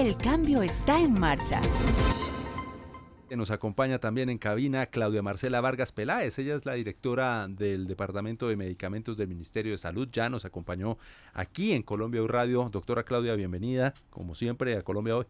El cambio está en marcha. Nos acompaña también en cabina Claudia Marcela Vargas Peláez. Ella es la directora del Departamento de Medicamentos del Ministerio de Salud. Ya nos acompañó aquí en Colombia Hoy Radio. Doctora Claudia, bienvenida, como siempre, a Colombia Hoy.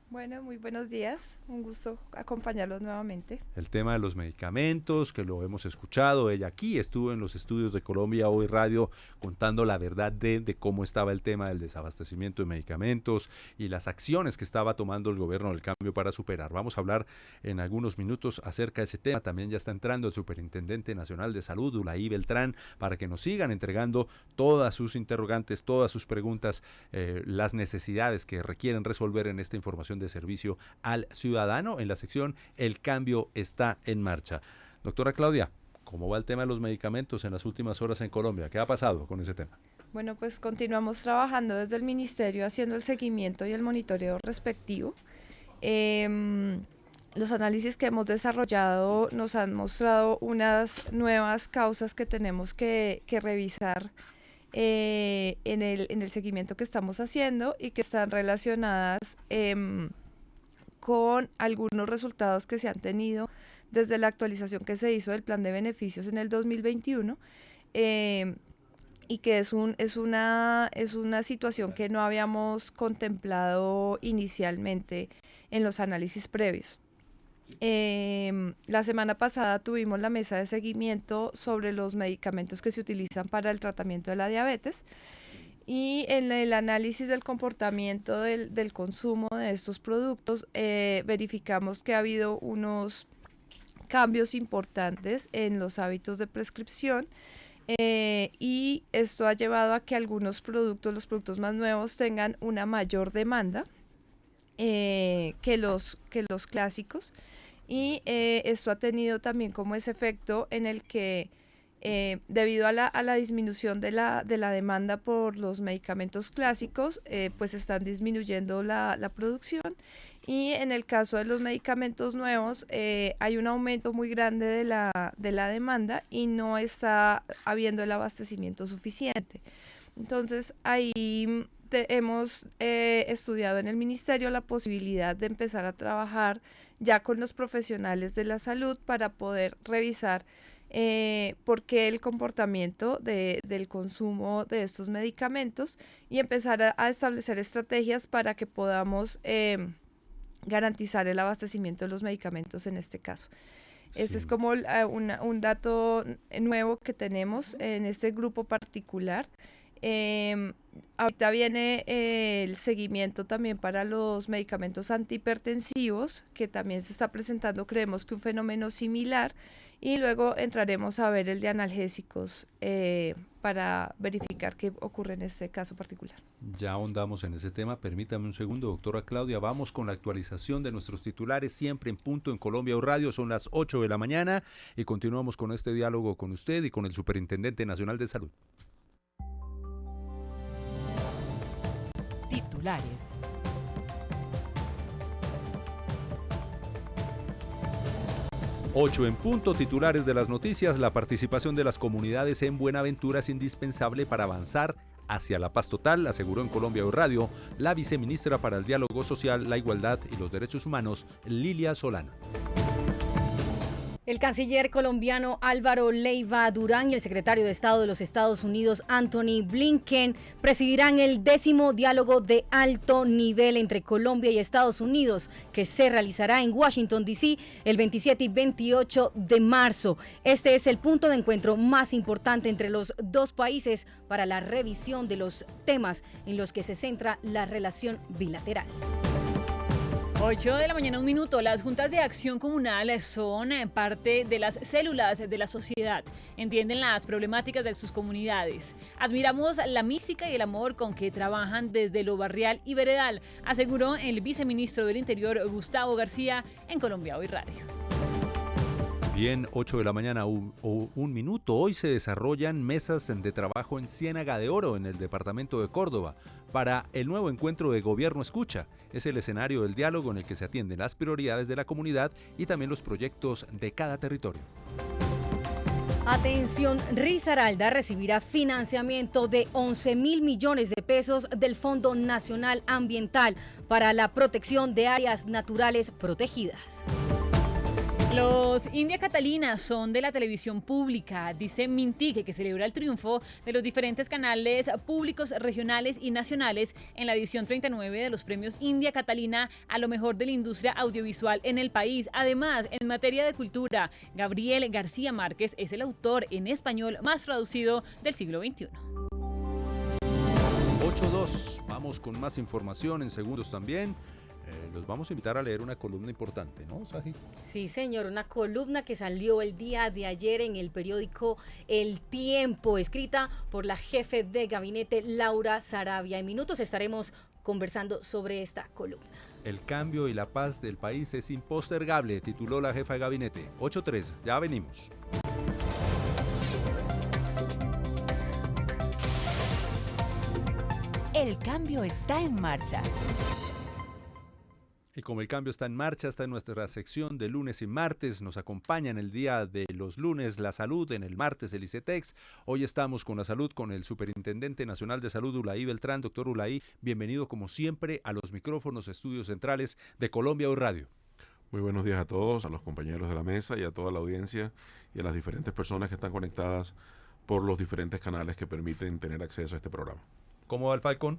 Bueno, muy buenos días. Un gusto acompañarlos nuevamente. El tema de los medicamentos, que lo hemos escuchado. Ella aquí estuvo en los estudios de Colombia Hoy Radio contando la verdad de cómo estaba el tema del desabastecimiento de medicamentos y las acciones que estaba tomando el gobierno del cambio para superar. Vamos a hablar en algunos minutos acerca de ese tema. También ya está entrando el Superintendente Nacional de Salud, Ulaí Beltrán, para que nos sigan entregando todas sus interrogantes, todas sus preguntas, las necesidades que requieren resolver en esta información de servicio al ciudadano en la sección El cambio está en marcha. Doctora Claudia, ¿cómo va el tema de los medicamentos en las últimas horas en Colombia? ¿Qué ha pasado con ese tema? Bueno, pues continuamos trabajando desde el Ministerio haciendo el seguimiento y el monitoreo respectivo. Los análisis que hemos desarrollado nos han mostrado unas nuevas causas que tenemos que revisar en el seguimiento que estamos haciendo y que están relacionadas con algunos resultados que se han tenido desde la actualización que se hizo del plan de beneficios en el 2021 y que es una situación que no habíamos contemplado inicialmente en los análisis previos. La semana pasada tuvimos la mesa de seguimiento sobre los medicamentos que se utilizan para el tratamiento de la diabetes y en el análisis del comportamiento del consumo de estos productos verificamos que ha habido unos cambios importantes en los hábitos de prescripción y esto ha llevado a que algunos productos, los productos más nuevos, tengan una mayor demanda que los clásicos y esto ha tenido también como ese efecto en el que debido a la disminución de la demanda por los medicamentos clásicos pues están disminuyendo la producción y en el caso de los medicamentos nuevos hay un aumento muy grande de la demanda y no está habiendo el abastecimiento suficiente. Entonces ahí hemos estudiado en el ministerio la posibilidad de empezar a trabajar ya con los profesionales de la salud para poder revisar por qué el comportamiento del consumo de estos medicamentos y empezar a establecer estrategias para que podamos garantizar el abastecimiento de los medicamentos en este caso. Sí. Ese es como un dato nuevo que tenemos en este grupo particular. Ahorita viene el seguimiento también para los medicamentos antihipertensivos, que también se está presentando, creemos que un fenómeno similar, y luego entraremos a ver el de analgésicos para verificar qué ocurre en este caso particular. Ya ahondamos en ese tema, permítame un segundo, doctora Claudia, vamos con la actualización de nuestros titulares, siempre en punto en Colombia Hoy Radio, son las 8 de la mañana y continuamos con este diálogo con usted y con el Superintendente Nacional de Salud. Titulares. Ocho en punto, titulares de las noticias. La participación de las comunidades en Buenaventura es indispensable para avanzar hacia la paz total, aseguró en Colombia Hoy Radio la viceministra para el Diálogo Social, la Igualdad y los Derechos Humanos, Lilia Solano. El canciller colombiano Álvaro Leiva Durán y el secretario de Estado de los Estados Unidos, Anthony Blinken, presidirán el 10º diálogo de alto nivel entre Colombia y Estados Unidos, que se realizará en Washington, D.C. el 27 y 28 de marzo. Este es el punto de encuentro más importante entre los dos países para la revisión de los temas en los que se centra la relación bilateral. 8 de la mañana, 1 minuto. Las juntas de acción comunal son parte de las células de la sociedad. Entienden las problemáticas de sus comunidades. Admiramos la mística y el amor con que trabajan desde lo barrial y veredal, aseguró el viceministro del Interior, Gustavo García, en Colombia Hoy Radio. Bien, 8 de la mañana, 1 minuto. Hoy se desarrollan mesas de trabajo en Ciénaga de Oro, en el departamento de Córdoba, para el nuevo encuentro de Gobierno Escucha. Es el escenario del diálogo en el que se atienden las prioridades de la comunidad y también los proyectos de cada territorio. Atención, Risaralda recibirá financiamiento de 11.000 millones de pesos del Fondo Nacional Ambiental para la protección de áreas naturales protegidas. Los India Catalina son de la televisión pública, dice Mintic, que celebra el triunfo de los diferentes canales públicos regionales y nacionales en la edición 39 de los premios India Catalina a lo mejor de la industria audiovisual en el país. Además, en materia de cultura, Gabriel García Márquez es el autor en español más traducido del siglo XXI. 8:02, vamos con más información en segundos también. Los vamos a invitar a leer una columna importante, ¿no, Saji? Sí, señor, una columna que salió el día de ayer en el periódico El Tiempo, escrita por la jefe de gabinete Laura Sarabia. En minutos estaremos conversando sobre esta columna. El cambio y la paz del país es impostergable, tituló la jefa de gabinete. 8:03, ya venimos. El cambio está en marcha. Y como el cambio está en marcha, está en nuestra sección de lunes y martes. Nos acompaña en el día de los lunes la salud, en el martes el ICETEX. Hoy estamos con la salud con el Superintendente Nacional de Salud, Ulaí Beltrán. Doctor Ulaí, bienvenido como siempre a los micrófonos estudios centrales de Colombia Hoy Radio. Muy buenos días a todos, a los compañeros de la mesa y a toda la audiencia y a las diferentes personas que están conectadas por los diferentes canales que permiten tener acceso a este programa. ¿Cómo va el Falcón?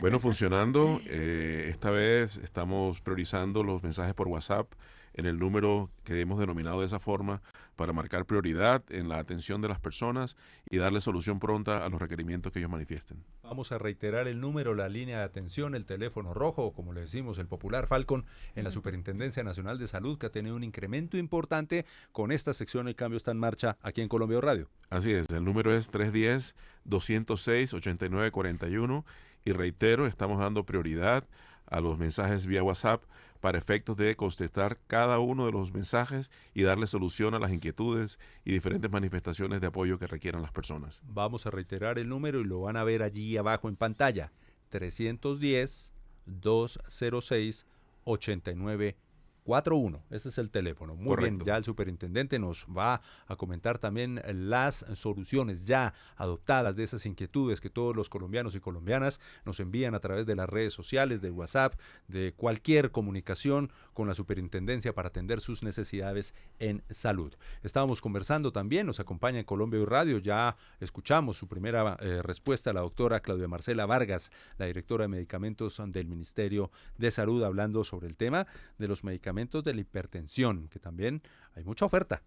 Bueno, funcionando. Esta vez estamos priorizando los mensajes por WhatsApp en el número que hemos denominado de esa forma para marcar prioridad en la atención de las personas y darle solución pronta a los requerimientos que ellos manifiesten. Vamos a reiterar el número, la línea de atención, el teléfono rojo, o como le decimos, el popular Falcon, en la Superintendencia Nacional de Salud, que ha tenido un incremento importante con esta sección El Cambio está en marcha aquí en Colombia Hoy Radio. Así es, el número es 310-206-8941 y reitero, estamos dando prioridad a los mensajes vía WhatsApp para efectos de contestar cada uno de los mensajes y darle solución a las inquietudes y diferentes manifestaciones de apoyo que requieran las personas. Vamos a reiterar el número y lo van a ver allí abajo en pantalla. 310-206-8941. Ese es el teléfono. Muy Correcto. bien, ya el superintendente nos va a comentar también las soluciones ya adoptadas de esas inquietudes que todos los colombianos y colombianas nos envían a través de las redes sociales, de WhatsApp, de cualquier comunicación con la superintendencia para atender sus necesidades en salud. Estábamos conversando también, nos acompaña en Colombia Hoy Radio, ya escuchamos su primera respuesta a la doctora Claudia Marcela Vargas, la directora de medicamentos del Ministerio de Salud, hablando sobre el tema de los medicamentos de la hipertensión, que también hay mucha oferta.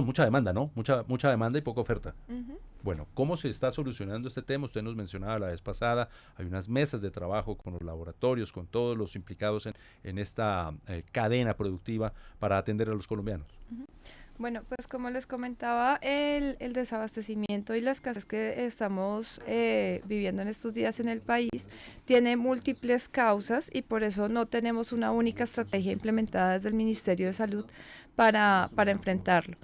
Mucha demanda, ¿no? Mucha demanda y poca oferta. Ujú. Bueno, ¿cómo se está solucionando este tema? Usted nos mencionaba la vez pasada, hay unas mesas de trabajo con los laboratorios, con todos los implicados en esta cadena productiva para atender a los colombianos. Bueno, pues como les comentaba, el desabastecimiento y la escasez que estamos viviendo en estos días en el país tiene múltiples causas y por eso no tenemos una única estrategia implementada desde el Ministerio de Salud para enfrentarlo.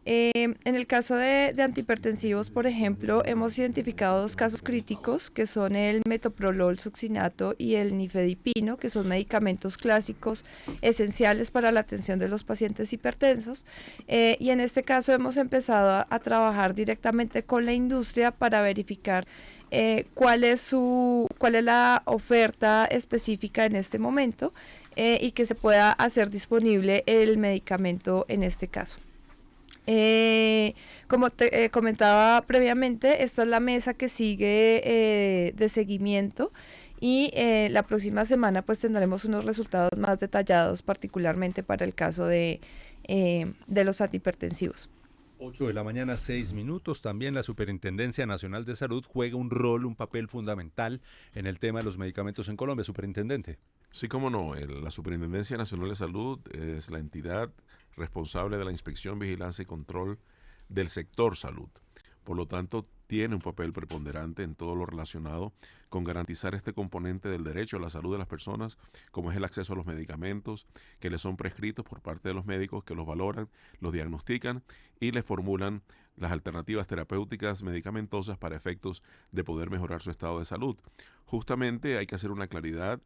En el caso de antihipertensivos, por ejemplo, hemos identificado 2 casos críticos que son el metoprolol succinato y el nifedipino, que son medicamentos clásicos esenciales para la atención de los pacientes hipertensos. Y en este caso hemos empezado a trabajar directamente con la industria para verificar cuál es la oferta específica en este momento y que se pueda hacer disponible el medicamento en este caso. Como te comentaba previamente, esta es la mesa que sigue de seguimiento y la próxima semana pues tendremos unos resultados más detallados, particularmente para el caso de los antihipertensivos. 8 de la mañana, 6 minutos. También la Superintendencia Nacional de Salud juega un papel fundamental en el tema de los medicamentos en Colombia, superintendente. Sí, cómo no. La Superintendencia Nacional de Salud es la entidad responsable de la inspección, vigilancia y control del sector salud. Por lo tanto, tiene un papel preponderante en todo lo relacionado con garantizar este componente del derecho a la salud de las personas, como es el acceso a los medicamentos que les son prescritos por parte de los médicos que los valoran, los diagnostican y les formulan las alternativas terapéuticas medicamentosas para efectos de poder mejorar su estado de salud. Justamente hay que hacer una claridad.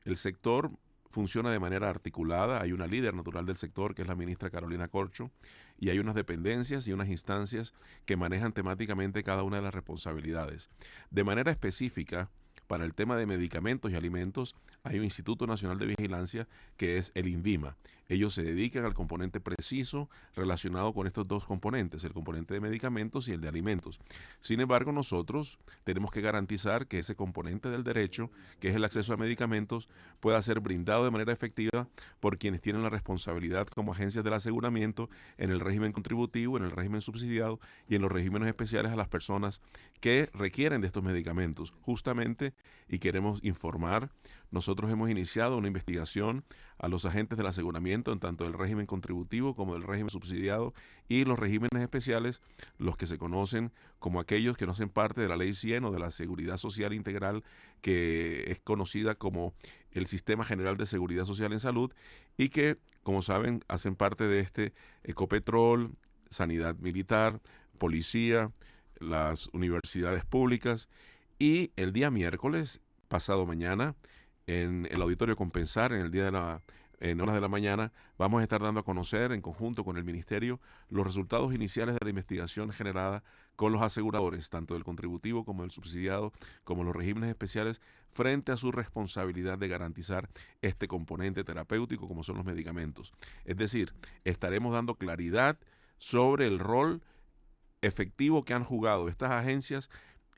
El sector funciona de manera articulada. Hay una líder natural del sector, que es la ministra Carolina Corcho, y hay unas dependencias y unas instancias que manejan temáticamente cada una de las responsabilidades. De manera específica, para el tema de medicamentos y alimentos, hay un Instituto Nacional de Vigilancia que es el INVIMA. Ellos se dedican al componente preciso relacionado con estos dos componentes, el componente de medicamentos y el de alimentos. Sin embargo, nosotros tenemos que garantizar que ese componente del derecho, que es el acceso a medicamentos, pueda ser brindado de manera efectiva por quienes tienen la responsabilidad como agencias del aseguramiento en el régimen contributivo, en el régimen subsidiado y en los regímenes especiales a las personas que requieren de estos medicamentos. Justamente, y queremos informar, nosotros hemos iniciado una investigación a los agentes del aseguramiento en tanto del régimen contributivo como del régimen subsidiado y los regímenes especiales, los que se conocen como aquellos que no hacen parte de la Ley 100 o de la Seguridad Social Integral, que es conocida como el Sistema General de Seguridad Social en Salud y que, como saben, hacen parte de este Ecopetrol, Sanidad Militar, Policía, las universidades públicas. Y el día miércoles, pasado mañana, en el Auditorio Compensar, en horas de la mañana, vamos a estar dando a conocer, en conjunto con el Ministerio, los resultados iniciales de la investigación generada con los aseguradores, tanto del contributivo como del subsidiado, como los regímenes especiales, frente a su responsabilidad de garantizar este componente terapéutico como son los medicamentos. Es decir, estaremos dando claridad sobre el rol efectivo que han jugado estas agencias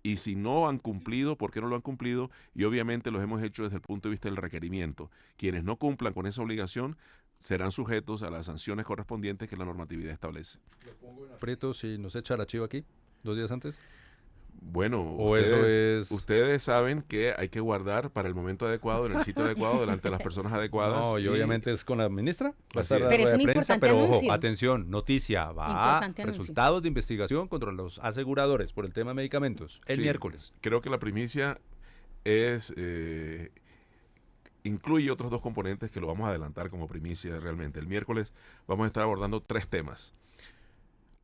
y si no han cumplido, ¿por qué no lo han cumplido? Y obviamente los hemos hecho desde el punto de vista del requerimiento. Quienes no cumplan con esa obligación serán sujetos a las sanciones correspondientes que la normatividad establece. ¿Le pongo en aprieto si nos echa el archivo aquí 2 días antes? Bueno, ustedes, ustedes saben que hay que guardar para el momento adecuado, en el sitio adecuado, delante de las personas adecuadas. No, y obviamente es con la ministra. Va a estar la Pero es rueda un de prensa, importante pero ojo, anuncio. atención, noticia, va Importante anuncio. resultados de investigación contra los aseguradores por el tema de medicamentos el Sí, miércoles. Creo que la primicia es incluye otros 2 componentes que lo vamos a adelantar como primicia realmente. El miércoles vamos a estar abordando 3 temas.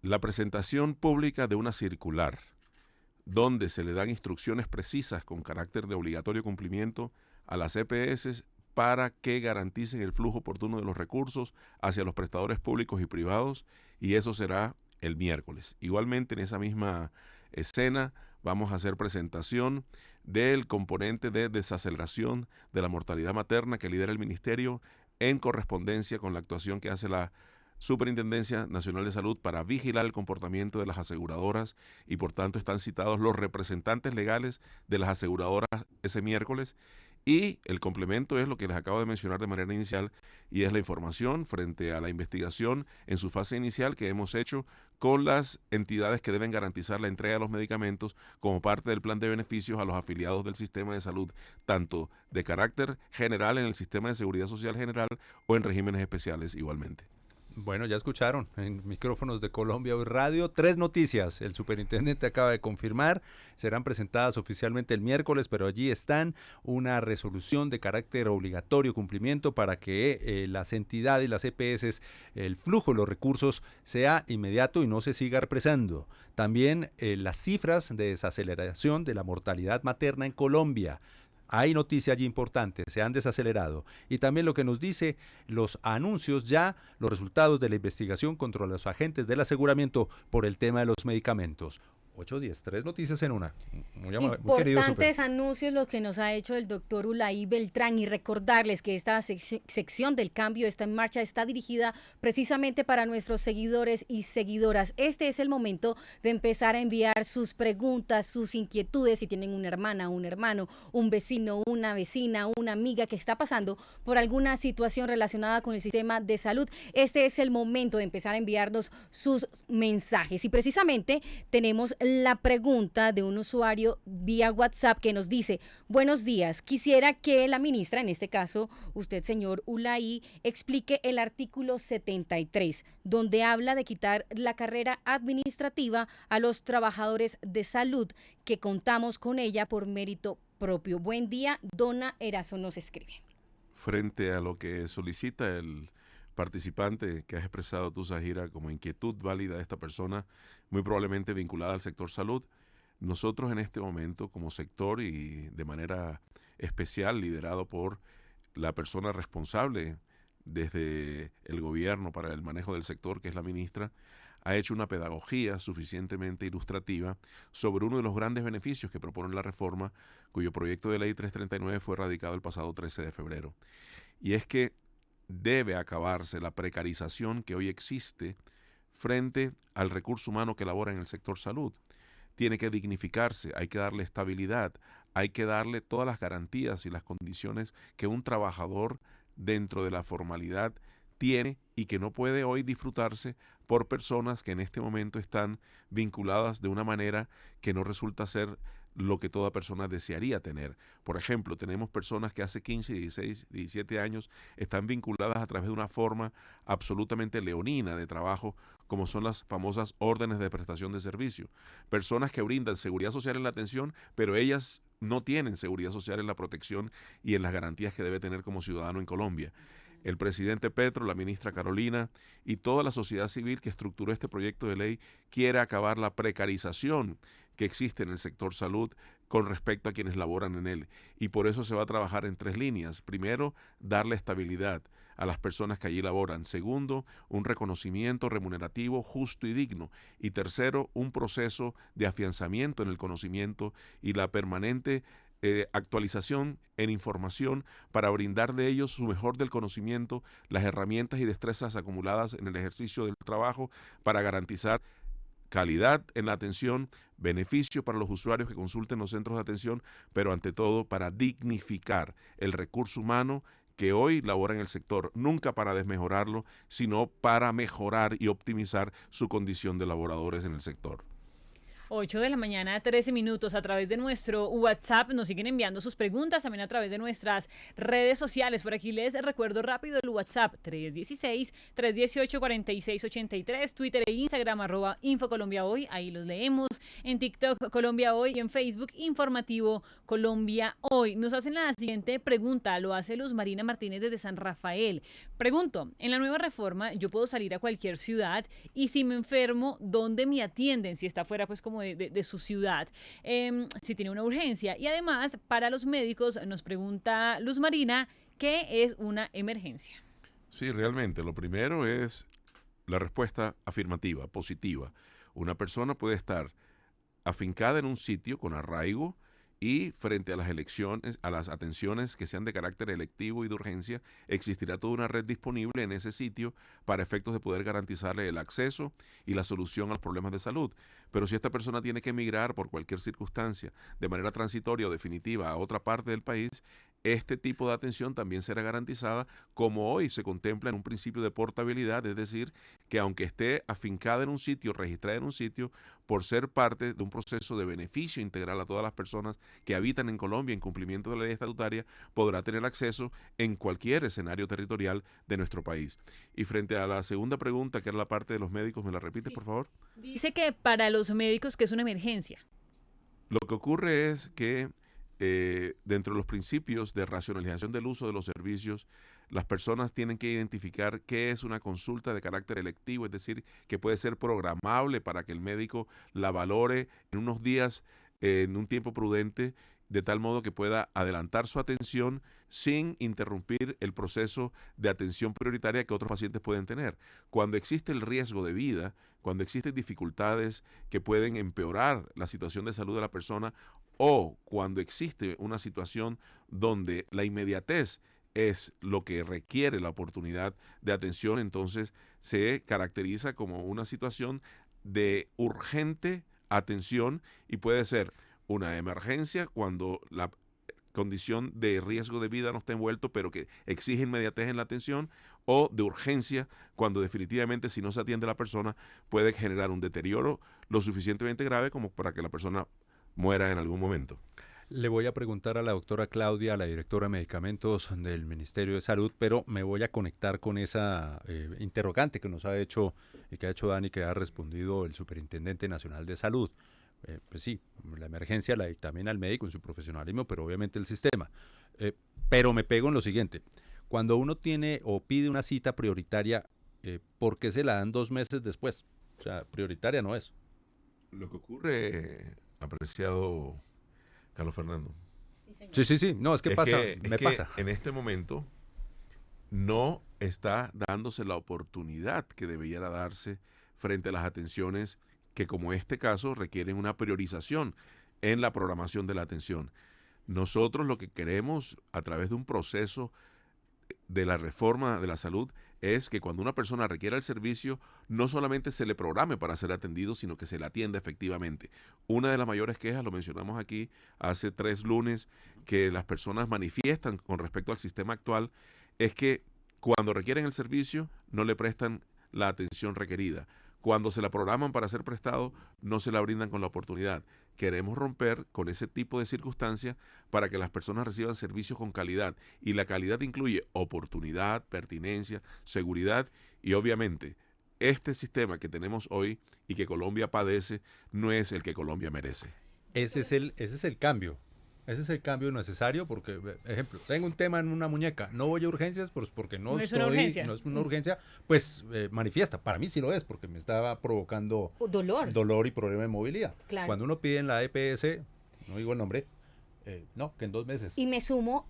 La presentación pública de una circular donde se le dan instrucciones precisas con carácter de obligatorio cumplimiento a las EPS para que garanticen el flujo oportuno de los recursos hacia los prestadores públicos y privados, y eso será el miércoles. Igualmente, en esa misma escena vamos a hacer presentación del componente de desaceleración de la mortalidad materna que lidera el Ministerio en correspondencia con la actuación que hace la Superintendencia Nacional de Salud para vigilar el comportamiento de las aseguradoras y por tanto están citados los representantes legales de las aseguradoras ese miércoles y el complemento es lo que les acabo de mencionar de manera inicial y es la información frente a la investigación en su fase inicial que hemos hecho con las entidades que deben garantizar la entrega de los medicamentos como parte del plan de beneficios a los afiliados del sistema de salud, tanto de carácter general en el sistema de seguridad social general o en regímenes especiales igualmente. Bueno, ya escucharon en micrófonos de Colombia Hoy Radio 3 noticias. El superintendente acaba de confirmar, serán presentadas oficialmente el miércoles, pero allí están una resolución de carácter obligatorio cumplimiento para que las entidades, las EPS, el flujo de los recursos sea inmediato y no se siga represando. También las cifras de desaceleración de la mortalidad materna en Colombia. Hay noticia allí importante, se han desacelerado. Y también lo que nos dice los anuncios ya, los resultados de la investigación contra los agentes del aseguramiento por el tema de los medicamentos. 8-10, 3 noticias en una. Muy querido Importantes anuncios los que nos ha hecho el doctor Ulaí Beltrán y recordarles que esta sección del cambio está en marcha, está dirigida precisamente para nuestros seguidores y seguidoras. Este es el momento de empezar a enviar sus preguntas, sus inquietudes, si tienen una hermana, un hermano, un vecino, una vecina, una amiga que está pasando por alguna situación relacionada con el sistema de salud. Este es el momento de empezar a enviarnos sus mensajes y precisamente tenemos la pregunta de un usuario vía WhatsApp que nos dice: buenos días, quisiera que la ministra, en este caso usted señor Ulaí, explique el artículo 73, donde habla de quitar la carrera administrativa a los trabajadores de salud que contamos con ella por mérito propio. Buen día, Dona Erazo nos escribe. Frente a lo que solicita el participante que has expresado tú, Zahira, como inquietud válida de esta persona, muy probablemente vinculada al sector salud, nosotros en este momento como sector y de manera especial liderado por la persona responsable desde el gobierno para el manejo del sector, que es la ministra, ha hecho una pedagogía suficientemente ilustrativa sobre uno de los grandes beneficios que propone la reforma, cuyo proyecto de ley 339 fue radicado el pasado 13 de febrero. Y es que debe acabarse la precarización que hoy existe frente al recurso humano que labora en el sector salud. Tiene que dignificarse, hay que darle estabilidad, hay que darle todas las garantías y las condiciones que un trabajador dentro de la formalidad tiene y que no puede hoy disfrutarse por personas que en este momento están vinculadas de una manera que no resulta ser lo que toda persona desearía tener. Por ejemplo, tenemos personas que hace 15, 16, 17 años están vinculadas a través de una forma absolutamente leonina de trabajo, como son las famosas órdenes de prestación de servicio. Personas que brindan seguridad social en la atención, pero ellas no tienen seguridad social en la protección y en las garantías que debe tener como ciudadano en Colombia. El presidente Petro, la ministra Carolina y toda la sociedad civil que estructuró este proyecto de ley quiere acabar la precarización que existe en el sector salud con respecto a quienes laboran en él. Y por eso se va a trabajar en 3 líneas. Primero, darle estabilidad a las personas que allí laboran. Segundo, un reconocimiento remunerativo justo y digno. Y tercero, un proceso de afianzamiento en el conocimiento y la permanente actualización en información para brindar de ellos su mejor del conocimiento, las herramientas y destrezas acumuladas en el ejercicio del trabajo para garantizar calidad en la atención, beneficio para los usuarios que consulten los centros de atención, pero ante todo para dignificar el recurso humano que hoy labora en el sector, nunca para desmejorarlo, sino para mejorar y optimizar su condición de laboradores en el sector. 8 de la mañana, 13 minutos. A través de nuestro WhatsApp nos siguen enviando sus preguntas, también a través de nuestras redes sociales. Por aquí les recuerdo rápido el WhatsApp 316-318-4683, Twitter e Instagram @InfoColombiaHoy, ahí los leemos, en TikTok Colombia Hoy y en Facebook Informativo Colombia Hoy. Nos hacen la siguiente pregunta, lo hace Luz Marina Martínez desde San Rafael. Pregunto, en la nueva reforma yo puedo salir a cualquier ciudad y si me enfermo, ¿dónde me atienden? Si está fuera pues como de su ciudad, si tiene una urgencia. Y además, para los médicos, nos pregunta Luz Marina, ¿qué es una emergencia? Sí, realmente, lo primero es la respuesta afirmativa, positiva. Una persona puede estar afincada en un sitio con arraigo y frente a las elecciones, a las atenciones que sean de carácter electivo y de urgencia, existirá toda una red disponible en ese sitio para efectos de poder garantizarle el acceso y la solución a los problemas de salud. Pero si esta persona tiene que emigrar por cualquier circunstancia, de manera transitoria o definitiva a otra parte del país, este tipo de atención también será garantizada, como hoy se contempla en un principio de portabilidad, es decir, que aunque esté afincada en un sitio, registrada en un sitio, por ser parte de un proceso de beneficio integral a todas las personas que habitan en Colombia en cumplimiento de la ley estatutaria, podrá tener acceso en cualquier escenario territorial de nuestro país. Y frente a la segunda pregunta, que era la parte de los médicos, ¿me la repites, Sí. por favor? Dice que para los médicos que es una emergencia. Lo que ocurre es que dentro de los principios de racionalización del uso de los servicios, las personas tienen que identificar qué es una consulta de carácter electivo, es decir, que puede ser programable para que el médico la valore en unos días, en un tiempo prudente, de tal modo que pueda adelantar su atención sin interrumpir el proceso de atención prioritaria que otros pacientes pueden tener. Cuando existe el riesgo de vida, cuando existen dificultades que pueden empeorar la situación de salud de la persona, o cuando existe una situación donde la inmediatez es lo que requiere la oportunidad de atención, entonces se caracteriza como una situación de urgente atención y puede ser una emergencia cuando la condición de riesgo de vida no está envuelto, pero que exige inmediatez en la atención, o de urgencia cuando definitivamente si no se atiende a la persona puede generar un deterioro lo suficientemente grave como para que la persona muera en algún momento. Le voy a preguntar a la doctora Claudia, la directora de medicamentos del Ministerio de Salud, pero me voy a conectar con esa interrogante que nos ha hecho y que ha hecho Dani, que ha respondido el Superintendente Nacional de Salud. Pues sí, la emergencia la dictamina el médico en su profesionalismo, pero obviamente el sistema. Pero me pego en lo siguiente, cuando uno tiene o pide una cita prioritaria, ¿por qué se la dan 2 meses después? O sea, prioritaria no es. Lo que ocurre, apreciado Carlos Fernando, Sí. No, es que me pasa. En este momento no está dándose la oportunidad que debiera darse frente a las atenciones que, como este caso, requieren una priorización en la programación de la atención. Nosotros lo que queremos a través de un proceso de la reforma de la salud es que cuando una persona requiera el servicio, no solamente se le programe para ser atendido, sino que se le atienda efectivamente. Una de las mayores quejas, lo mencionamos aquí hace 3 lunes, que las personas manifiestan con respecto al sistema actual, es que cuando requieren el servicio, no le prestan la atención requerida. Cuando se la programan para ser prestado, no se la brindan con la oportunidad. Queremos romper con ese tipo de circunstancias para que las personas reciban servicios con calidad. Y la calidad incluye oportunidad, pertinencia, seguridad y obviamente este sistema que tenemos hoy y que Colombia padece no es el que Colombia merece. Ese es el cambio. Ese es el cambio necesario porque, ejemplo, tengo un tema en una muñeca, no voy a urgencias pues porque no es una urgencia, pues manifiesta. Para mí sí lo es porque me estaba provocando dolor y problema de movilidad. Claro. Cuando uno pide en la EPS, no digo el nombre, no, que en 2 meses. Y me sumo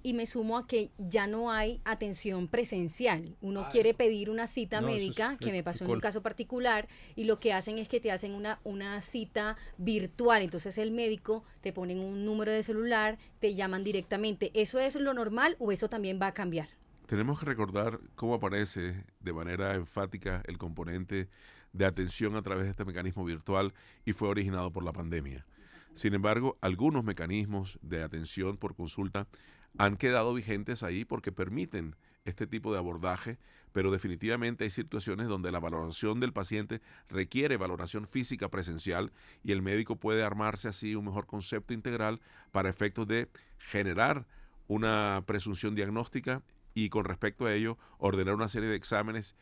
a que ya no hay atención presencial. Uno quiere pedir una cita médica, que me pasó en un caso particular, y lo que hacen es que te hacen una cita virtual. Entonces el médico te ponen un número de celular, te llaman directamente. ¿Eso es lo normal o eso también va a cambiar? Tenemos que recordar cómo aparece de manera enfática el componente de atención a través de este mecanismo virtual y fue originado por la pandemia. Sin embargo, algunos mecanismos de atención por consulta han quedado vigentes ahí porque permiten este tipo de abordaje, pero definitivamente hay situaciones donde la valoración del paciente requiere valoración física presencial y el médico puede armarse así un mejor concepto integral para efectos de generar una presunción diagnóstica y con respecto a ello ordenar una serie de exámenes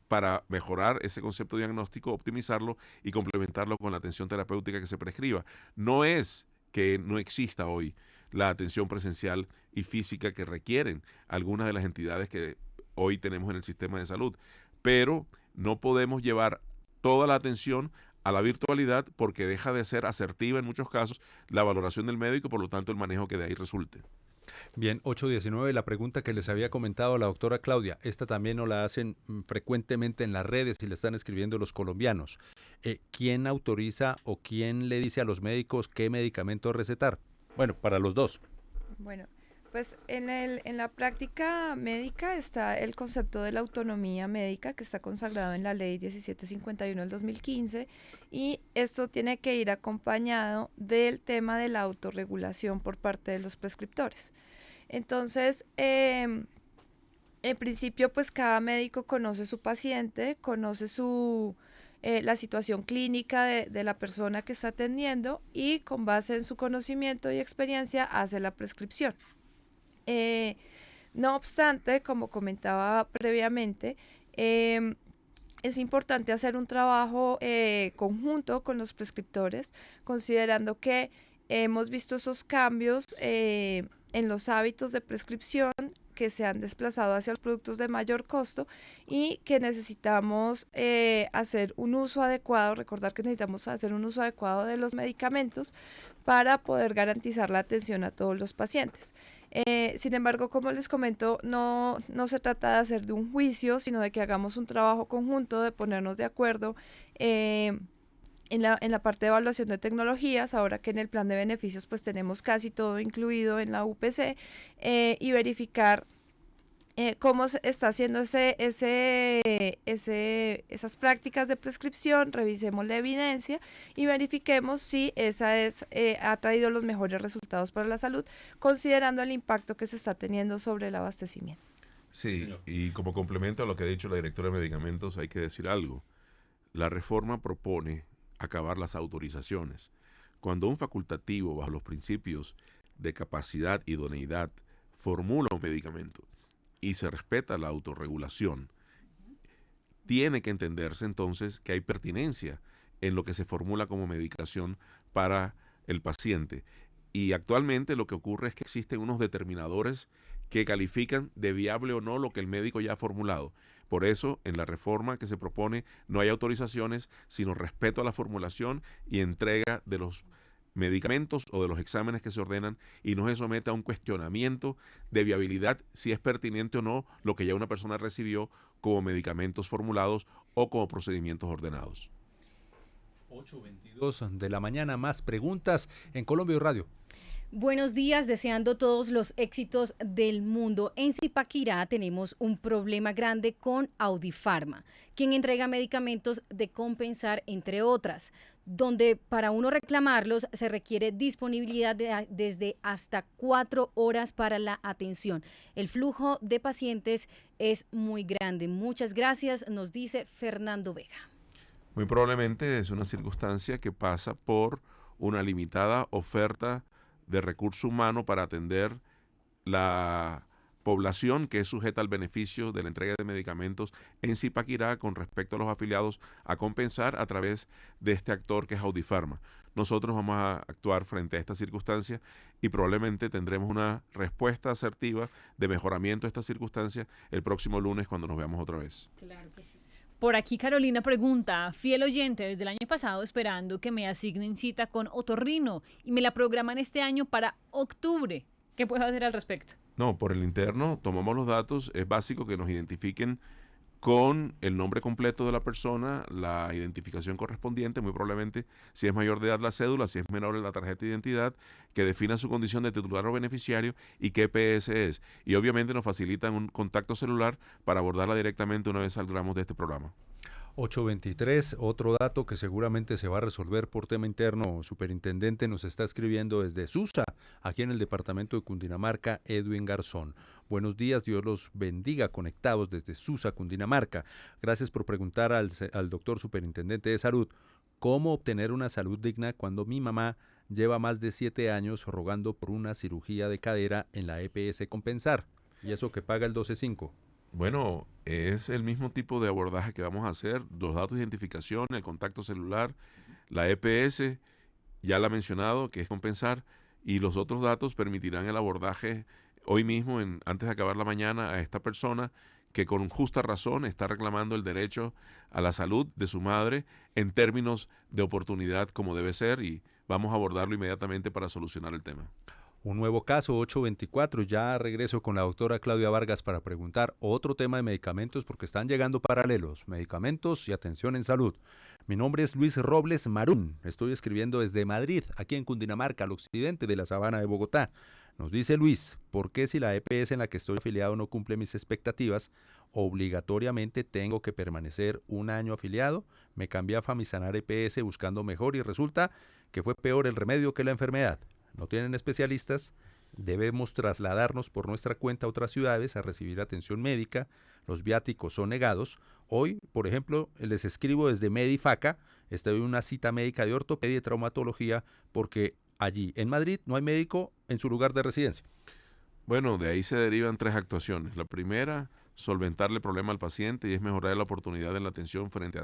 para mejorar ese concepto diagnóstico, optimizarlo y complementarlo con la atención terapéutica que se prescriba. No es que no exista hoy la atención presencial y física que requieren algunas de las entidades que hoy tenemos en el sistema de salud, pero no podemos llevar toda la atención a la virtualidad porque deja de ser asertiva en muchos casos la valoración del médico, por lo tanto el manejo que de ahí resulte. Bien, 8:19, la pregunta que les había comentado la doctora Claudia, esta también nos la hacen frecuentemente en las redes y le están escribiendo los colombianos. ¿Quién autoriza o quién le dice a los médicos qué medicamento recetar? Bueno, para los dos. Bueno, pues en la práctica médica está el concepto de la autonomía médica que está consagrado en la ley 1751 del 2015 y esto tiene que ir acompañado del tema de la autorregulación por parte de los prescriptores. Entonces, en principio, pues cada médico conoce su paciente, conoce la situación clínica de la persona que está atendiendo y con base en su conocimiento y experiencia hace la prescripción. No obstante, como comentaba previamente, es importante hacer un trabajo conjunto con los prescriptores, considerando que hemos visto esos cambios en los hábitos de prescripción que se han desplazado hacia los productos de mayor costo y que necesitamos hacer un uso adecuado, recordar que necesitamos hacer un uso adecuado de los medicamentos para poder garantizar la atención a todos los pacientes. Sin embargo, como les comento, no se trata de hacer de un juicio, sino de que hagamos un trabajo conjunto, de ponernos de acuerdo en la parte de evaluación de tecnologías, ahora que en el plan de beneficios pues tenemos casi todo incluido en la UPC, y verificar cómo se está haciendo esas prácticas de prescripción, revisemos la evidencia y verifiquemos si esa ha traído los mejores resultados para la salud, considerando el impacto que se está teniendo sobre el abastecimiento. Sí, y como complemento a lo que ha dicho la directora de medicamentos, hay que decir algo. La reforma propone acabar las autorizaciones. Cuando un facultativo, bajo los principios de capacidad y idoneidad, formula un medicamento y se respeta la autorregulación, tiene que entenderse entonces que hay pertinencia en lo que se formula como medicación para el paciente. Y actualmente lo que ocurre es que existen unos determinadores que califican de viable o no lo que el médico ya ha formulado. Por eso, en la reforma que se propone, no hay autorizaciones, sino respeto a la formulación y entrega de los medicamentos o de los exámenes que se ordenan y no se somete a un cuestionamiento de viabilidad si es pertinente o no lo que ya una persona recibió como medicamentos formulados o como procedimientos ordenados. 8:22 de la mañana, más preguntas en Colombia Radio. Buenos días, deseando todos los éxitos del mundo. En Zipaquirá tenemos un problema grande con Audifarma, quien entrega medicamentos de Compensar, entre otras, donde para uno reclamarlos se requiere disponibilidad desde hasta 4 horas para la atención. El flujo de pacientes es muy grande. Muchas gracias, nos dice Fernando Vega. Muy probablemente es una circunstancia que pasa por una limitada oferta de recurso humano para atender la población que es sujeta al beneficio de la entrega de medicamentos en Zipaquirá con respecto a los afiliados a Compensar a través de este actor que es Audifarma. Nosotros vamos a actuar frente a esta circunstancia y probablemente tendremos una respuesta asertiva de mejoramiento de esta circunstancia el próximo lunes cuando nos veamos otra vez. Claro que sí. Por aquí Carolina pregunta, fiel oyente desde el año pasado esperando que me asignen cita con otorrino y me la programan este año para octubre. ¿Qué puedo hacer al respecto? No, por el interno tomamos los datos, es básico que nos identifiquen con el nombre completo de la persona, la identificación correspondiente, muy probablemente si es mayor de edad la cédula, si es menor la tarjeta de identidad, que defina su condición de titular o beneficiario y qué EPS es. Y obviamente nos facilitan un contacto celular para abordarla directamente una vez salgamos de este programa. 8:23, otro dato que seguramente se va a resolver por tema interno. Superintendente nos está escribiendo desde Susa, aquí en el departamento de Cundinamarca, Edwin Garzón. Buenos días, Dios los bendiga, conectados desde Susa, Cundinamarca. Gracias por preguntar al doctor superintendente de salud, ¿cómo obtener una salud digna cuando mi mamá lleva más de 7 años rogando por una cirugía de cadera en la EPS Compensar? Y eso que paga el 12.5. Bueno, es el mismo tipo de abordaje que vamos a hacer, los datos de identificación, el contacto celular, la EPS, ya la he mencionado, que es Compensar, y los otros datos permitirán el abordaje hoy mismo, antes de acabar la mañana, a esta persona que con justa razón está reclamando el derecho a la salud de su madre en términos de oportunidad como debe ser, y vamos a abordarlo inmediatamente para solucionar el tema. Un nuevo caso, 8:24, ya regreso con la doctora Claudia Vargas para preguntar otro tema de medicamentos porque están llegando paralelos, medicamentos y atención en salud. Mi nombre es Luis Robles Marún, estoy escribiendo desde Madrid, aquí en Cundinamarca, al occidente de la sabana de Bogotá. Nos dice Luis, ¿por qué si la EPS en la que estoy afiliado no cumple mis expectativas, obligatoriamente tengo que permanecer un año afiliado? Me cambié a Famisanar EPS buscando mejor y resulta que fue peor el remedio que la enfermedad. No tienen especialistas, debemos trasladarnos por nuestra cuenta a otras ciudades a recibir atención médica, los viáticos son negados. Hoy, por ejemplo, les escribo desde Medifaca, estoy en una cita médica de ortopedia y traumatología porque allí en Madrid no hay médico en su lugar de residencia. Bueno, de ahí se derivan 3 actuaciones. La primera, solventarle el problema al paciente y es mejorar la oportunidad en la atención frente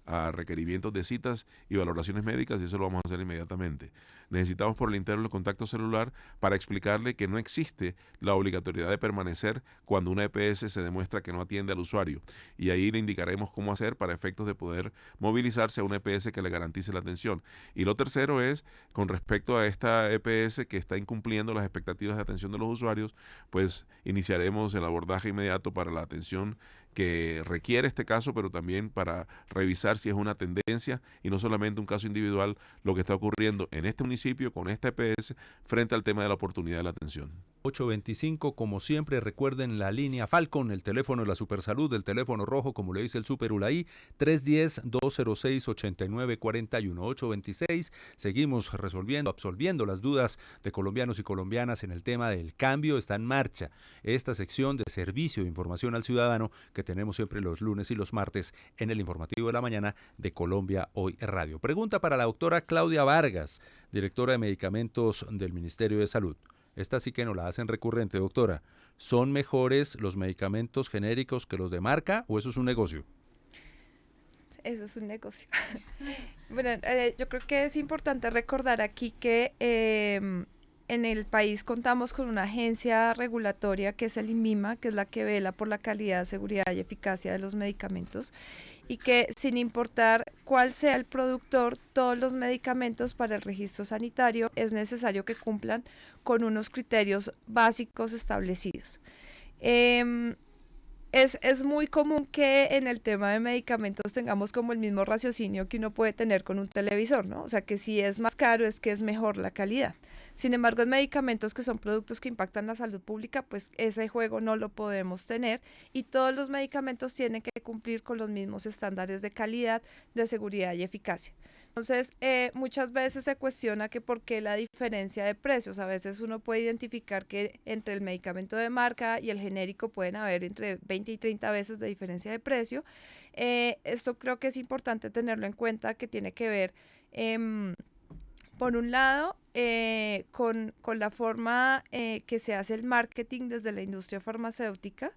a requerimientos de citas y valoraciones médicas, y eso lo vamos a hacer inmediatamente. Necesitamos por el interno el contacto celular para explicarle que no existe la obligatoriedad de permanecer cuando una EPS se demuestra que no atiende al usuario, y ahí le indicaremos cómo hacer para efectos de poder movilizarse a una EPS que le garantice la atención. Y lo tercero es, con respecto a esta EPS que está incumpliendo las expectativas de atención de los usuarios, pues iniciaremos el abordaje inmediato para la atención que requiere este caso, pero también para revisar si es una tendencia y no solamente un caso individual lo que está ocurriendo en este municipio con esta EPS frente al tema de la oportunidad de la atención. 8:25, como siempre, recuerden la línea Falcon, el teléfono de la Supersalud, el teléfono rojo, como le dice el Super Ulaí, 310-206-8941, 826. Seguimos resolviendo, absolviendo las dudas de colombianos y colombianas en el tema del cambio. Está en marcha esta sección de servicio de información al ciudadano que tenemos siempre los lunes y los martes en el informativo de la mañana de Colombia Hoy Radio. Pregunta para la doctora Claudia Vargas, directora de medicamentos del Ministerio de Salud. Esta sí que no la hacen recurrente, doctora. ¿Son mejores los medicamentos genéricos que los de marca o eso es un negocio? Eso es un negocio. Bueno, yo creo que es importante recordar aquí que en el país contamos con una agencia regulatoria que es el INVIMA, que es la que vela por la calidad, seguridad y eficacia de los medicamentos. y que sin importar cuál sea el productor, todos los medicamentos para el registro sanitario es necesario que cumplan con unos criterios básicos establecidos. Es muy común que en el tema de medicamentos tengamos como el mismo raciocinio que uno puede tener con un televisor, ¿no? O sea, que si es más caro es que es mejor la calidad. Sin embargo, en medicamentos que son productos que impactan la salud pública, pues ese juego no lo podemos tener y todos los medicamentos tienen que cumplir con los mismos estándares de calidad, de seguridad y eficacia. Entonces, muchas veces se cuestiona que por qué la diferencia de precios. A veces uno puede identificar que entre el medicamento de marca y el genérico pueden haber entre 20 y 30 veces de diferencia de precio. Esto creo que es importante tenerlo en cuenta, que tiene que ver, por un lado, con la forma que se hace el marketing desde la industria farmacéutica.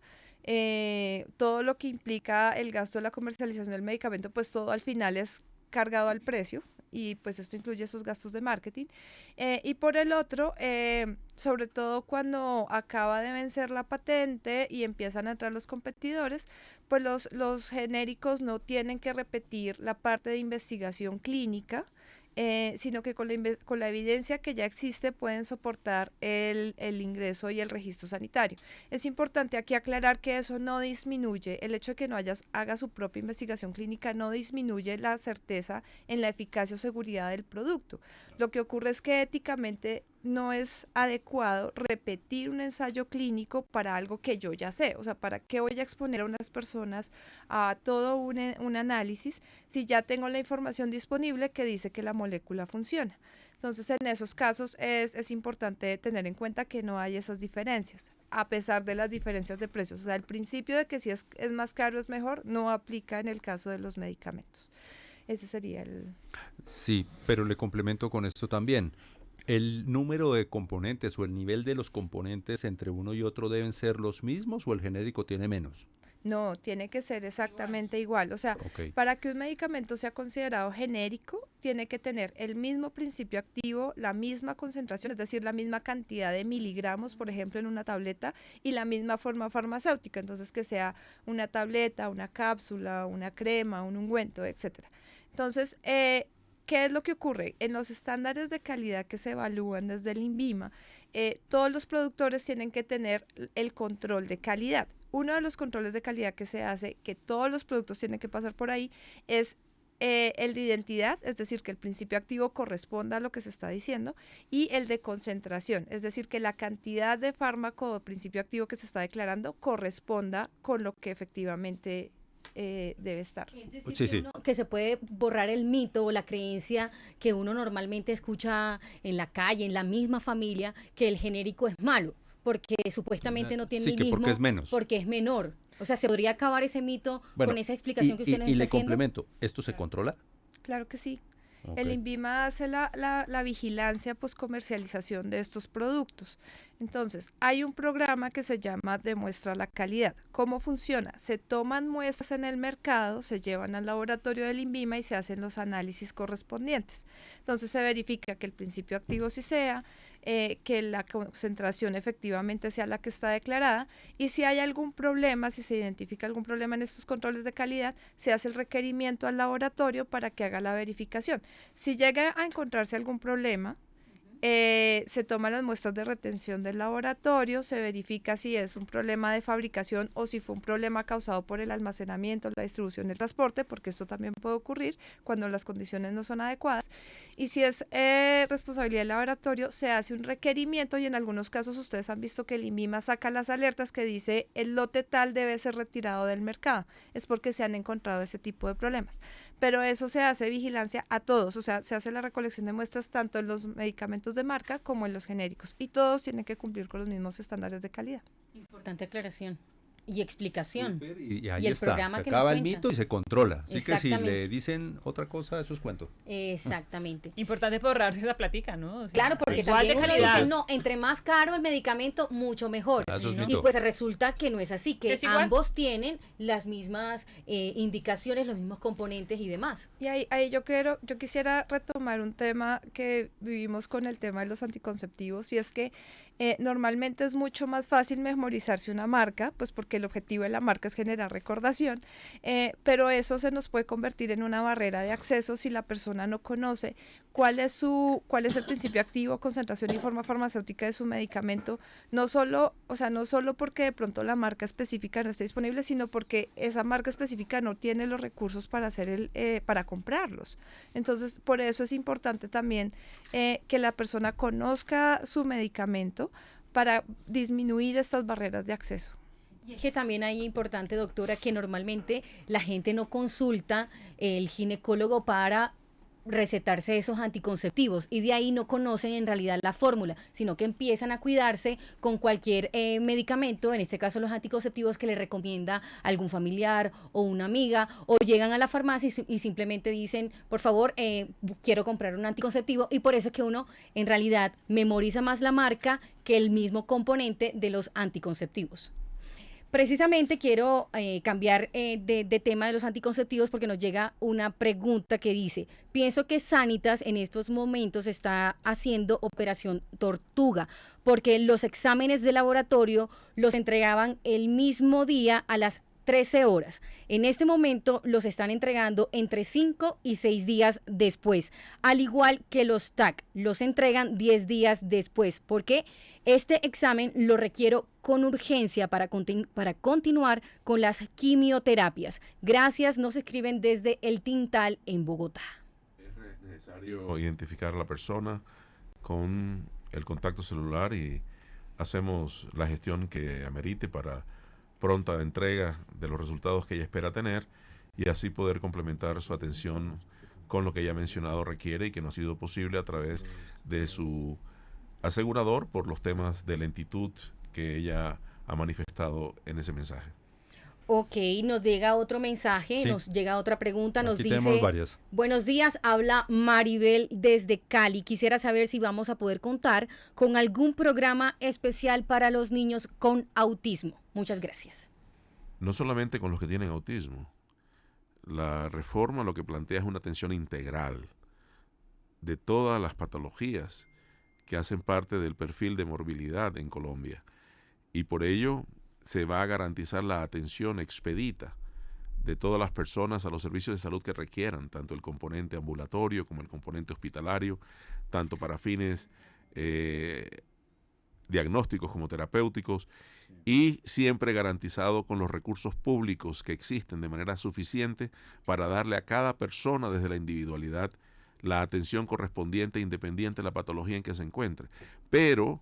Todo lo que implica el gasto de la comercialización del medicamento, pues todo al final es cargado al precio y pues esto incluye esos gastos de marketing. Y por el otro, sobre todo cuando acaba de vencer la patente y empiezan a entrar los competidores, pues los genéricos no tienen que repetir la parte de investigación clínica, sino que con la evidencia que ya existe pueden soportar el ingreso y el registro sanitario. Es importante aquí aclarar que eso no disminuye, el hecho de que no haga su propia investigación clínica no disminuye la certeza en la eficacia o seguridad del producto. Lo que ocurre es que éticamente no es adecuado repetir un ensayo clínico para algo que yo ya sé. O sea, ¿para qué voy a exponer a unas personas a todo un análisis si ya tengo la información disponible que dice que la molécula funciona? Entonces, en esos casos es importante tener en cuenta que no hay esas diferencias, a pesar de las diferencias de precios. O sea, el principio de que si es más caro es mejor no aplica en el caso de los medicamentos. Ese sería el... Sí, pero le complemento con esto también. ¿El número de componentes o el nivel de los componentes entre uno y otro deben ser los mismos o el genérico tiene menos? No, tiene que ser exactamente igual. O sea, Ok. para que un medicamento sea considerado genérico, tiene que tener el mismo principio activo, la misma concentración, es decir, la misma cantidad de miligramos, por ejemplo, en una tableta, y la misma forma farmacéutica. Entonces, que sea una tableta, una cápsula, una crema, un ungüento, etcétera. Entonces, ¿qué es lo que ocurre? En los estándares de calidad que se evalúan desde el INVIMA, todos los productores tienen que tener el control de calidad. Uno de los controles de calidad que se hace, que todos los productos tienen que pasar por ahí, es el de identidad, es decir, que el principio activo corresponda a lo que se está diciendo, y el de concentración, es decir, que la cantidad de fármaco o principio activo que se está declarando corresponda con lo que efectivamente debe estar. Es decir, Sí, sí. que se puede borrar el mito o la creencia que uno normalmente escucha en la calle, en la misma familia, que el genérico es malo, porque supuestamente no tiene Sí, el que mismo, porque es menos. porque es menor. O sea, se podría acabar ese mito Bueno, con esa explicación que usted nos y está le haciendo. complemento, ¿esto se controla? Claro que sí. Ok. El INVIMA hace la vigilancia post-comercialización de estos productos. Entonces, hay un programa que se llama Demuestra la Calidad. ¿Cómo funciona? Se toman muestras en el mercado, se llevan al laboratorio del INVIMA y se hacen los análisis correspondientes. Entonces, se verifica que el principio activo sí sea, que la concentración efectivamente sea la que está declarada, y si hay algún problema, si se identifica algún problema en estos controles de calidad, se hace el requerimiento al laboratorio para que haga la verificación. Si llega a encontrarse algún problema, se toman las muestras de retención del laboratorio, se verifica si es un problema de fabricación o si fue un problema causado por el almacenamiento, la distribución y el transporte, porque esto también puede ocurrir cuando las condiciones no son adecuadas. Y si es responsabilidad del laboratorio, se hace un requerimiento, y en algunos casos ustedes han visto que el INVIMA saca las alertas que dice el lote tal debe ser retirado del mercado. Es porque se han encontrado ese tipo de problemas. Pero eso se hace vigilancia a todos, o sea, se hace la recolección de muestras tanto en los medicamentos de marca como en los genéricos, y todos tienen que cumplir con los mismos estándares de calidad. Importante aclaración y explicación. Súper, y ahí Y el está, programa se que nos acaba el cuenta. mito y se controla. Así que si Exactamente. le dicen otra cosa, eso es cuento. Exactamente. Importante para ahorrarse esa platica, ¿no? O sea, Claro, porque igual también de uno calidad. dice, no, entre más caro el medicamento, mucho mejor. Eso es Y mito. pues resulta que no es así, que Es igual. ambos tienen las mismas indicaciones, los mismos componentes y demás. Y ahí yo quisiera retomar un tema que vivimos con el tema de los anticonceptivos, y es que normalmente es mucho más fácil memorizarse una marca, pues porque porque el objetivo de la marca es generar recordación, pero eso se nos puede convertir en una barrera de acceso si la persona no conoce cuál es el principio activo, concentración y forma farmacéutica de su medicamento, no solo porque de pronto la marca específica no esté disponible, sino porque esa marca específica no tiene los recursos para para comprarlos. Entonces, por eso es importante también que la persona conozca su medicamento para disminuir estas barreras de acceso. Y es que también hay importante, doctora, que normalmente la gente no consulta el ginecólogo para recetarse esos anticonceptivos y de ahí no conocen en realidad la fórmula, sino que empiezan a cuidarse con cualquier medicamento, en este caso los anticonceptivos que le recomienda algún familiar o una amiga, o llegan a la farmacia y simplemente dicen, por favor, quiero comprar un anticonceptivo, y por eso es que uno en realidad memoriza más la marca que el mismo componente de los anticonceptivos. Precisamente quiero cambiar de tema de los anticonceptivos porque nos llega una pregunta que dice, pienso que Sanitas en estos momentos está haciendo operación tortuga porque los exámenes de laboratorio los entregaban el mismo día a las 13 horas. En este momento los están entregando entre 5 y 6 días después, al igual que los TAC, los entregan 10 días después, porque este examen lo requiero con urgencia para continuar con las quimioterapias. Gracias, nos escriben desde El Tintal en Bogotá. Es necesario identificar a la persona con el contacto celular y hacemos la gestión que amerite para pronta entrega de los resultados que ella espera tener y así poder complementar su atención con lo que ella ha mencionado requiere y que no ha sido posible a través de su asegurador por los temas de lentitud que ella ha manifestado en ese mensaje. Ok, nos llega otro mensaje, Sí. nos llega otra pregunta, nos Aquí dice, tenemos varias. buenos días, habla Maribel desde Cali. Quisiera saber si vamos a poder contar con algún programa especial para los niños con autismo. Muchas gracias. No solamente con los que tienen autismo. La reforma lo que plantea es una atención integral de todas las patologías que hacen parte del perfil de morbilidad en Colombia. Y por ello se va a garantizar la atención expedita de todas las personas a los servicios de salud que requieran, tanto el componente ambulatorio como el componente hospitalario, tanto para fines diagnósticos como terapéuticos, y siempre garantizado con los recursos públicos que existen de manera suficiente para darle a cada persona desde la individualidad la atención correspondiente independiente de la patología en que se encuentre. Pero,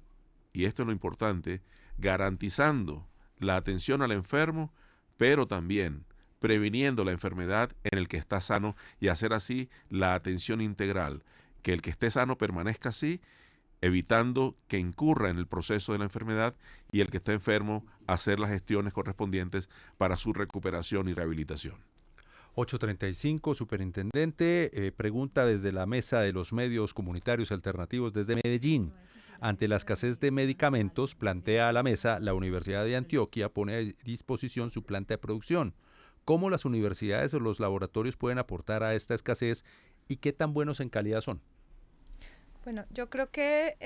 y esto es lo importante, garantizando la atención al enfermo, pero también previniendo la enfermedad en el que está sano y hacer así la atención integral, que el que esté sano permanezca así, evitando que incurra en el proceso de la enfermedad y el que esté enfermo hacer las gestiones correspondientes para su recuperación y rehabilitación. 8:35, superintendente, pregunta desde la mesa de los medios comunitarios alternativos desde Medellín. Ante la escasez de medicamentos, plantea a la mesa, la Universidad de Antioquia pone a disposición su planta de producción. ¿Cómo las universidades o los laboratorios pueden aportar a esta escasez y qué tan buenos en calidad son? Bueno, yo creo que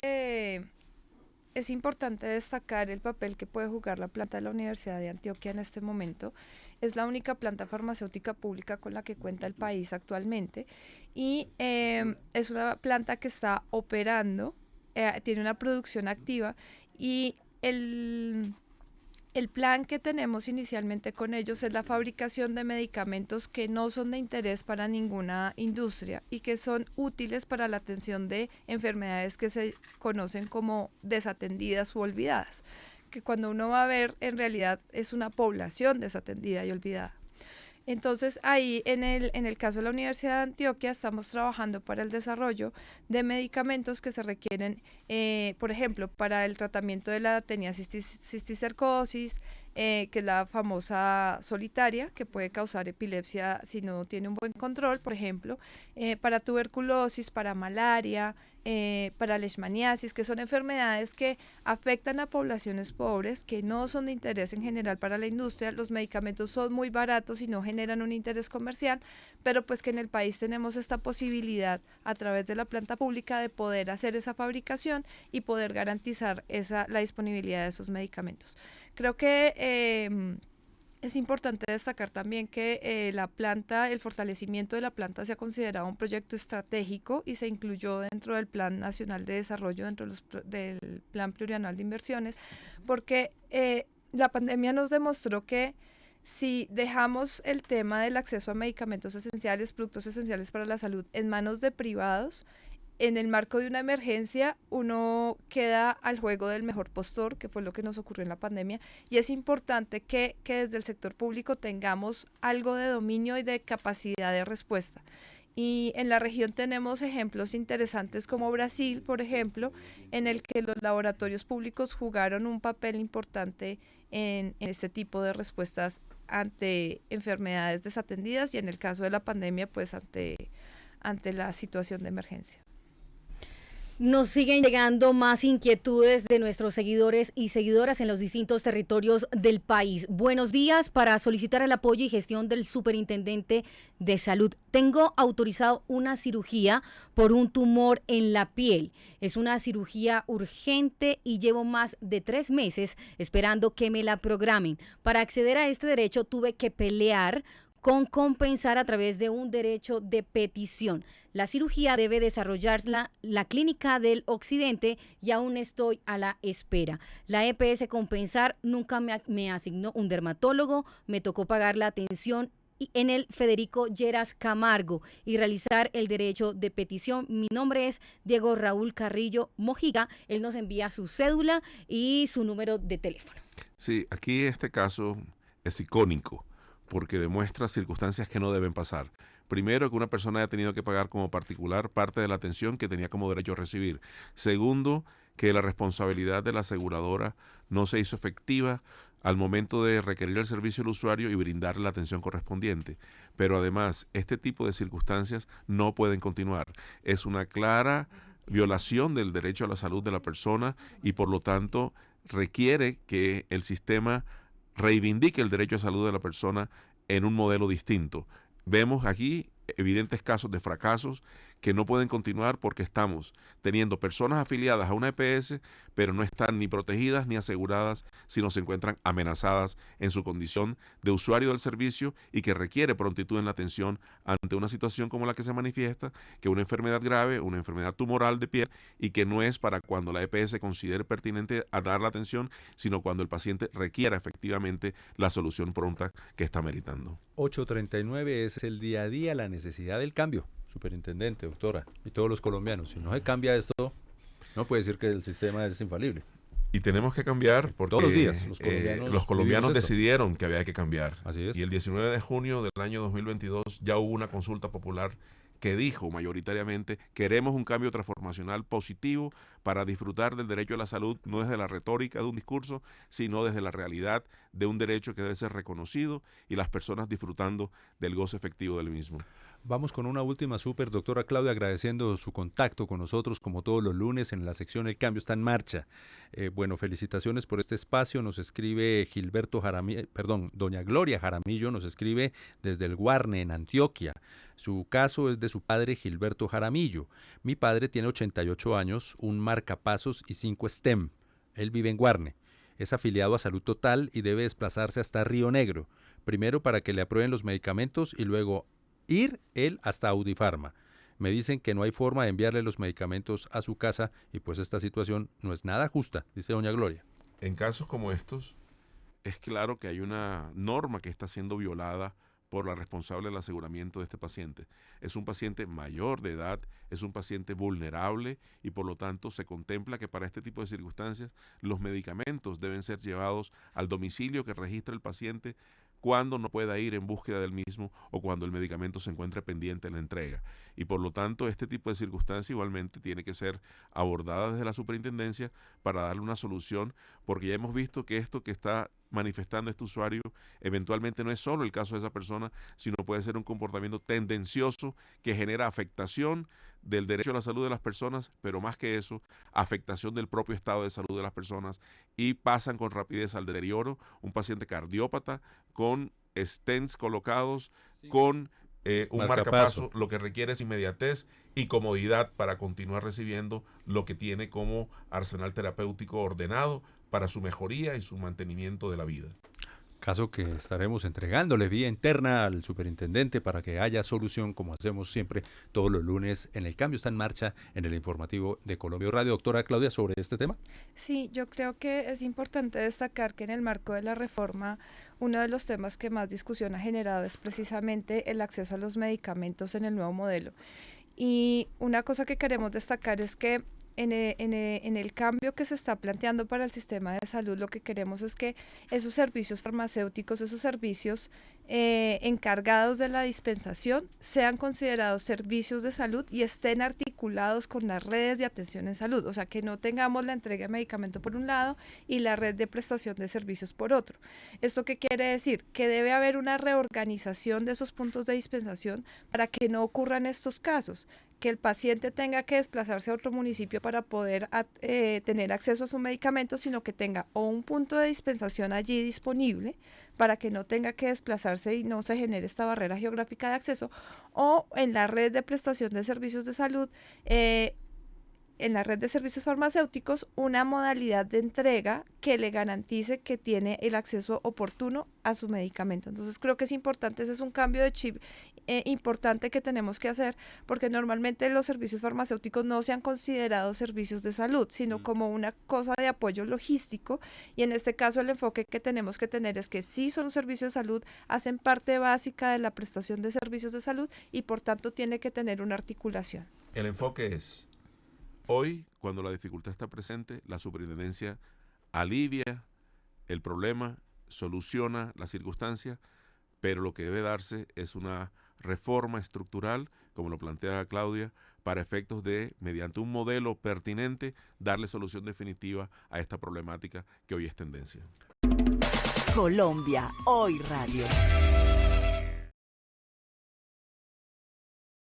es importante destacar el papel que puede jugar la planta de la Universidad de Antioquia en este momento. Es la única planta farmacéutica pública con la que cuenta el país actualmente y es una planta que está operando, tiene una producción activa y el plan que tenemos inicialmente con ellos es la fabricación de medicamentos que no son de interés para ninguna industria y que son útiles para la atención de enfermedades que se conocen como desatendidas u olvidadas, que cuando uno va a ver en realidad es una población desatendida y olvidada. Entonces ahí en el caso de la Universidad de Antioquia estamos trabajando para el desarrollo de medicamentos que se requieren, por ejemplo, para el tratamiento de la tenia cisticercosis, que es la famosa solitaria, que puede causar epilepsia si no tiene un buen control, por ejemplo, para tuberculosis, para malaria, para leishmaniasis, que son enfermedades que afectan a poblaciones pobres, que no son de interés en general para la industria. Los medicamentos son muy baratos y no generan un interés comercial, pero pues que en el país tenemos esta posibilidad a través de la planta pública de poder hacer esa fabricación y poder garantizar la disponibilidad de esos medicamentos. Creo que es importante destacar también que el fortalecimiento de la planta se ha considerado un proyecto estratégico y se incluyó dentro del Plan Nacional de Desarrollo, del Plan Plurianual de Inversiones, porque la pandemia nos demostró que si dejamos el tema del acceso a medicamentos esenciales, productos esenciales para la salud en manos de privados, en el marco de una emergencia, uno queda al juego del mejor postor, que fue lo que nos ocurrió en la pandemia, y es importante que desde el sector público tengamos algo de dominio y de capacidad de respuesta. Y en la región tenemos ejemplos interesantes como Brasil, por ejemplo, en el que los laboratorios públicos jugaron un papel importante en este tipo de respuestas ante enfermedades desatendidas y en el caso de la pandemia, pues ante la situación de emergencia. Nos siguen llegando más inquietudes de nuestros seguidores y seguidoras en los distintos territorios del país. Buenos días, para solicitar el apoyo y gestión del superintendente de salud. Tengo autorizado una cirugía por un tumor en la piel. Es una cirugía urgente y llevo más de 3 meses esperando que me la programen. Para acceder a este derecho tuve que pelear con compensar a través de un derecho de petición. La cirugía debe desarrollarla la Clínica del Occidente y aún estoy a la espera. La EPS Compensar nunca me asignó un dermatólogo, me tocó pagar la atención en el Federico Lleras Camargo y realizar el derecho de petición. Mi nombre es Diego Raúl Carrillo Mojica. Él nos envía su cédula y su número de teléfono. Sí, aquí este caso es icónico, porque demuestra circunstancias que no deben pasar. Primero, que una persona haya tenido que pagar como particular parte de la atención que tenía como derecho a recibir. Segundo, que la responsabilidad de la aseguradora no se hizo efectiva al momento de requerir el servicio al usuario y brindarle la atención correspondiente. Pero además, este tipo de circunstancias no pueden continuar. Es una clara violación del derecho a la salud de la persona y por lo tanto requiere que el sistema reivindique el derecho a salud de la persona en un modelo distinto. Vemos aquí evidentes casos de fracasos que no pueden continuar porque estamos teniendo personas afiliadas a una EPS, pero no están ni protegidas ni aseguradas, sino se encuentran amenazadas en su condición de usuario del servicio y que requiere prontitud en la atención ante una situación como la que se manifiesta, que una enfermedad grave, una enfermedad tumoral de piel, y que no es para cuando la EPS considere pertinente a dar la atención, sino cuando el paciente requiera efectivamente la solución pronta que está meritando. 8:39 es el día a día, la necesidad del cambio. Superintendente, doctora, y todos los colombianos. Si no se cambia esto, no puede decir que el sistema es infalible. Y tenemos que cambiar porque todos los días los colombianos decidieron que había que cambiar. Así es. Y el 19 de junio del año 2022 ya hubo una consulta popular que dijo mayoritariamente: queremos un cambio transformacional positivo para disfrutar del derecho a la salud, no desde la retórica de un discurso, sino desde la realidad de un derecho que debe ser reconocido y las personas disfrutando del goce efectivo del mismo. Vamos con una última doctora Claudia, agradeciendo su contacto con nosotros como todos los lunes en la sección El Cambio está en marcha. Bueno, felicitaciones por este espacio. Nos escribe doña Gloria Jaramillo, nos escribe desde el Guarne, en Antioquia. Su caso es de su padre Gilberto Jaramillo. Mi padre tiene 88 años, un marcapasos y 5 STEM. Él vive en Guarne. Es afiliado a Salud Total y debe desplazarse hasta Río Negro, primero para que le aprueben los medicamentos y luego ir él hasta Audifarma. Me dicen que no hay forma de enviarle los medicamentos a su casa y pues esta situación no es nada justa, dice doña Gloria. En casos como estos, es claro que hay una norma que está siendo violada por la responsable del aseguramiento de este paciente. Es un paciente mayor de edad, es un paciente vulnerable y por lo tanto se contempla que para este tipo de circunstancias los medicamentos deben ser llevados al domicilio que registra el paciente cuando no pueda ir en búsqueda del mismo o cuando el medicamento se encuentre pendiente en la entrega. Y por lo tanto, este tipo de circunstancias igualmente tiene que ser abordada desde la superintendencia para darle una solución, porque ya hemos visto que esto que está manifestando este usuario eventualmente no es solo el caso de esa persona, sino puede ser un comportamiento tendencioso que genera afectación del derecho a la salud de las personas, pero más que eso, afectación del propio estado de salud de las personas, y pasan con rapidez al deterioro. Un paciente cardiópata con stents colocados, con un marcapaso, lo que requiere es inmediatez y comodidad para continuar recibiendo lo que tiene como arsenal terapéutico ordenado para su mejoría y su mantenimiento de la vida. Caso que estaremos entregándole vía interna al superintendente para que haya solución, como hacemos siempre todos los lunes en El Cambio Está en Marcha, en el informativo de Colombia Radio. Doctora Claudia, sobre este tema. Sí, yo creo que es importante destacar que en el marco de la reforma, uno de los temas que más discusión ha generado es precisamente el acceso a los medicamentos en el nuevo modelo. Y una cosa que queremos destacar es que en el cambio que se está planteando para el sistema de salud, lo que queremos es que esos servicios farmacéuticos, esos servicios encargados de la dispensación, sean considerados servicios de salud y estén articulados con las redes de atención en salud. O sea, que no tengamos la entrega de medicamento por un lado y la red de prestación de servicios por otro. ¿Esto qué quiere decir? Que debe haber una reorganización de esos puntos de dispensación para que no ocurran estos casos, que el paciente tenga que desplazarse a otro municipio para poder tener acceso a su medicamento, sino que tenga o un punto de dispensación allí disponible para que no tenga que desplazarse y no se genere esta barrera geográfica de acceso, o en la red de prestación de servicios de salud, en la red de servicios farmacéuticos, una modalidad de entrega que le garantice que tiene el acceso oportuno a su medicamento. Entonces creo que es importante, ese es un cambio de chip importante que tenemos que hacer, porque normalmente los servicios farmacéuticos no se han considerado servicios de salud, sino como una cosa de apoyo logístico, y en este caso el enfoque que tenemos que tener es que sí son servicios de salud, hacen parte básica de la prestación de servicios de salud y por tanto tiene que tener una articulación. El enfoque es: hoy, cuando la dificultad está presente, la superintendencia alivia el problema, soluciona la circunstancia, pero lo que debe darse es una reforma estructural, como lo plantea Claudia, para efectos de, mediante un modelo pertinente, darle solución definitiva a esta problemática que hoy es tendencia. Colombia Hoy Radio.